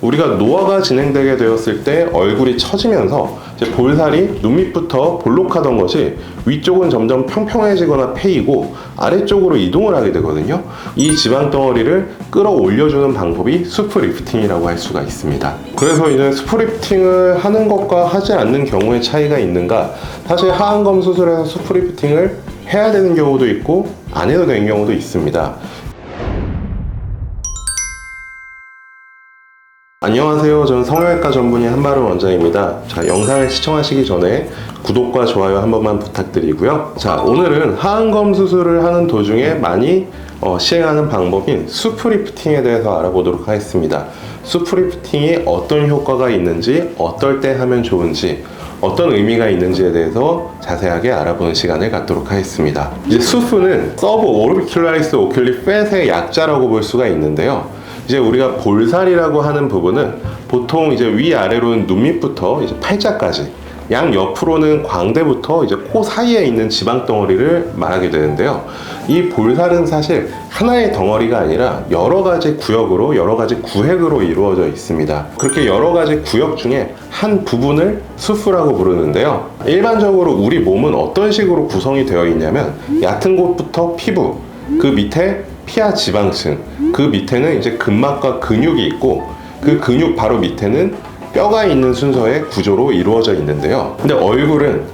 우리가 노화가 진행되게 되었을 때 얼굴이 처지면서 이제 볼살이 눈 밑부터 볼록하던 것이 위쪽은 점점 평평해지거나 패이고 아래쪽으로 이동을 하게 되거든요. 이 지방 덩어리를 끌어올려주는 방법이 수프 리프팅이라고 할 수가 있습니다. 그래서 이제 수프 리프팅을 하는 것과 하지 않는 경우의 차이가 있는가? 사실 하안검 수술에서 수프 리프팅을 해야 되는 경우도 있고 안 해도 되는 경우도 있습니다. 안녕하세요. 저는 성형외과 전문의 한마름 원장입니다. 자, 영상을 시청하시기 전에 구독과 좋아요 한 번만 부탁드리고요. 자, 오늘은 하안검 수술을 하는 도중에 많이 시행하는 방법인 수프 리프팅에 대해서 알아보도록 하겠습니다. 수프 리프팅이 어떤 효과가 있는지, 어떨 때 하면 좋은지, 어떤 의미가 있는지에 대해서 자세하게 알아보는 시간을 갖도록 하겠습니다. 이제 수프는 서브 오르비큘라리스 오큘리 팻의 약자라고 볼 수가 있는데요. 이제 우리가 볼살이라고 하는 부분은 보통 이제 위아래로는 눈 밑부터 이제 팔자까지, 양 옆으로는 광대부터 이제 코 사이에 있는 지방 덩어리를 말하게 되는데요. 이 볼살은 사실 하나의 덩어리가 아니라 여러 가지 구역으로, 여러 가지 구획으로 이루어져 있습니다. 그렇게 여러 가지 구역 중에 한 부분을 수프라고 부르는데요. 일반적으로 우리 몸은 어떤 식으로 구성이 되어 있냐면 얕은 곳부터 피부, 그 밑에 피하 지방층, 그 밑에는 이제 근막과 근육이 있고 그 근육 바로 밑에는 뼈가 있는 순서의 구조로 이루어져 있는데요. 근데 얼굴은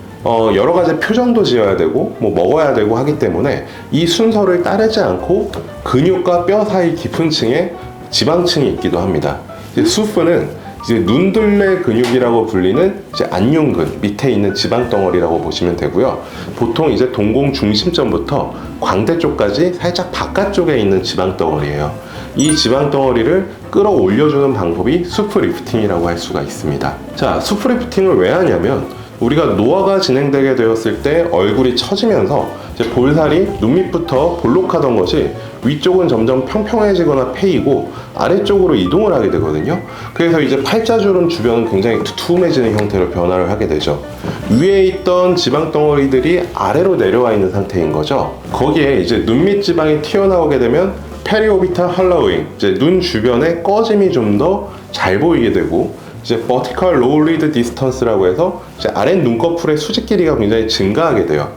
여러 가지 표정도 지어야 되고 뭐 먹어야 되고 하기 때문에 이 순서를 따르지 않고 근육과 뼈 사이 깊은 층에 지방층이 있기도 합니다. 이제 수프는 이제 눈둘레 근육이라고 불리는 이제 안윤근 밑에 있는 지방 덩어리라고 보시면 되고요. 보통 이제 동공 중심점부터 광대 쪽까지 살짝 바깥쪽에 있는 지방 덩어리예요. 이 지방 덩어리를 끌어올려주는 방법이 수프 리프팅이라고 할 수가 있습니다. 자, 수프 리프팅을 왜 하냐면 우리가 노화가 진행되게 되었을 때 얼굴이 처지면서 이제 볼살이 눈 밑부터 볼록하던 것이 위쪽은 점점 평평해지거나 패이고 아래쪽으로 이동을 하게 되거든요. 그래서 이제 팔자주름 주변은 굉장히 두툼해지는 형태로 변화를 하게 되죠. 위에 있던 지방 덩어리들이 아래로 내려와 있는 상태인 거죠. 거기에 이제 눈 밑 지방이 튀어나오게 되면 페리오비탈 할로잉, 이제 눈 주변에 꺼짐이 좀 더 잘 보이게 되고, 이제 vertical low lid distance라고 해서 이제 아랫 눈꺼풀의 수직 길이가 굉장히 증가하게 돼요.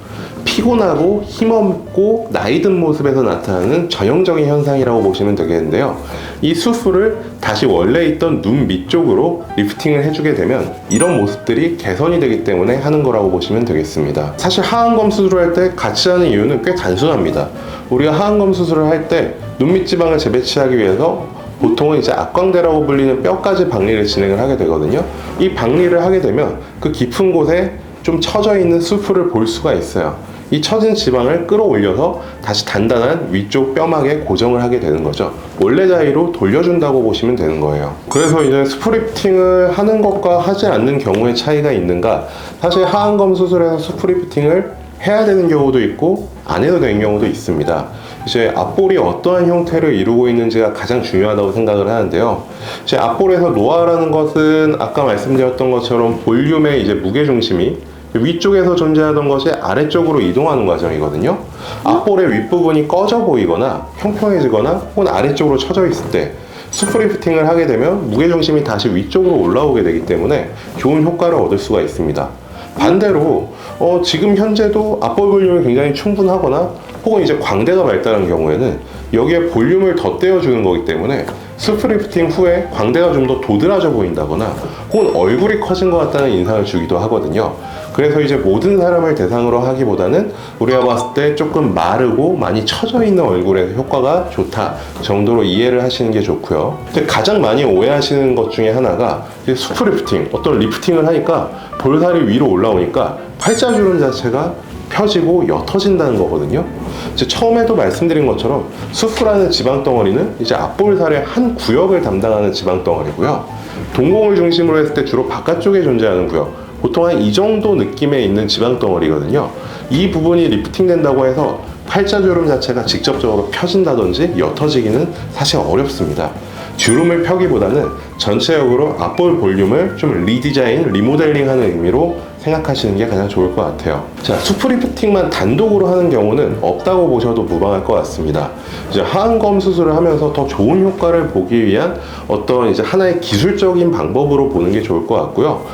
피곤하고 힘없고 나이든 모습에서 나타나는 전형적인 현상이라고 보시면 되겠는데요. 이 수프를 다시 원래 있던 눈 밑쪽으로 리프팅을 해주게 되면 이런 모습들이 개선이 되기 때문에 하는 거라고 보시면 되겠습니다. 사실 하안검 수술을 할 때 같이 하는 이유는 꽤 단순합니다. 우리가 하안검 수술을 할 때 눈 밑 지방을 재배치하기 위해서 보통은 이제 악광대라고 불리는 뼈까지 박리를 진행을 하게 되거든요. 이 박리를 하게 되면 그 깊은 곳에 좀 처져 있는 수프를 볼 수가 있어요. 이 처진 지방을 끌어올려서 다시 단단한 위쪽 뼈막에 고정을 하게 되는 거죠. 원래 자리로 돌려준다고 보시면 되는 거예요. 그래서 이제 수프 리프팅을 하는 것과 하지 않는 경우의 차이가 있는가? 사실 하안검 수술에서 수프 리프팅을 해야 되는 경우도 있고 안 해도 되는 경우도 있습니다. 이제 앞볼이 어떠한 형태를 이루고 있는지가 가장 중요하다고 생각을 하는데요. 이제 앞볼에서 노화라는 것은 아까 말씀드렸던 것처럼 볼륨의 이제 무게중심이 위쪽에서 존재하던 것이 아래쪽으로 이동하는 과정이거든요. 앞볼의 윗부분이 꺼져 보이거나 평평해지거나 혹은 아래쪽으로 처져 있을 때 수프 리프팅을 하게 되면 무게중심이 다시 위쪽으로 올라오게 되기 때문에 좋은 효과를 얻을 수가 있습니다. 반대로 지금 현재도 앞볼 볼륨이 굉장히 충분하거나 혹은 이제 광대가 발달한 경우에는 여기에 볼륨을 더 떼어주는 거기 때문에 수프 리프팅 후에 광대가 좀 더 도드라져 보인다거나 혹은 얼굴이 커진 것 같다는 인상을 주기도 하거든요. 그래서 이제 모든 사람을 대상으로 하기보다는 우리가 봤을 때 조금 마르고 많이 처져 있는 얼굴에 효과가 좋다 정도로 이해를 하시는 게 좋고요. 근데 가장 많이 오해하시는 것 중에 하나가 수프 리프팅, 어떤 리프팅을 하니까 볼살이 위로 올라오니까 팔자주름 자체가 펴지고 옅어진다는 거거든요. 이제 처음에도 말씀드린 것처럼 수프라는 지방 덩어리는 이제 앞볼살의 한 구역을 담당하는 지방 덩어리고요. 동공을 중심으로 했을 때 주로 바깥쪽에 존재하는 구역, 보통 한 이 정도 느낌에 있는 지방 덩어리거든요. 이 부분이 리프팅 된다고 해서 팔자주름 자체가 직접적으로 펴진다든지 옅어지기는 사실 어렵습니다. 주름을 펴기보다는 전체적으로 앞볼 볼륨을 좀 리디자인, 리모델링 하는 의미로 생각하시는 게 가장 좋을 것 같아요. 자, 수프리프팅만 단독으로 하는 경우는 없다고 보셔도 무방할 것 같습니다. 이제 하안검 수술을 하면서 더 좋은 효과를 보기 위한 어떤 이제 하나의 기술적인 방법으로 보는 게 좋을 것 같고요.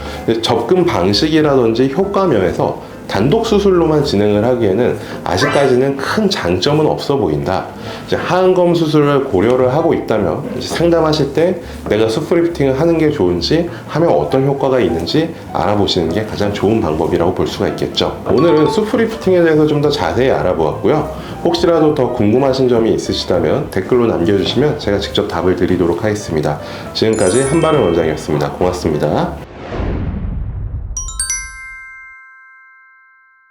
접근 방식이라든지 효과 면에서 단독 수술로만 진행을 하기에는 아직까지는 큰 장점은 없어 보인다. 이제 하안검 수술을 고려를 하고 있다면 이제 상담하실 때 내가 수프리프팅을 하는 게 좋은지, 하면 어떤 효과가 있는지 알아보시는 게 가장 좋은 방법이라고 볼 수가 있겠죠. 오늘은 수프리프팅에 대해서 좀 더 자세히 알아보았고요. 혹시라도 더 궁금하신 점이 있으시다면 댓글로 남겨주시면 제가 직접 답을 드리도록 하겠습니다. 지금까지 한바른 원장이었습니다. 고맙습니다.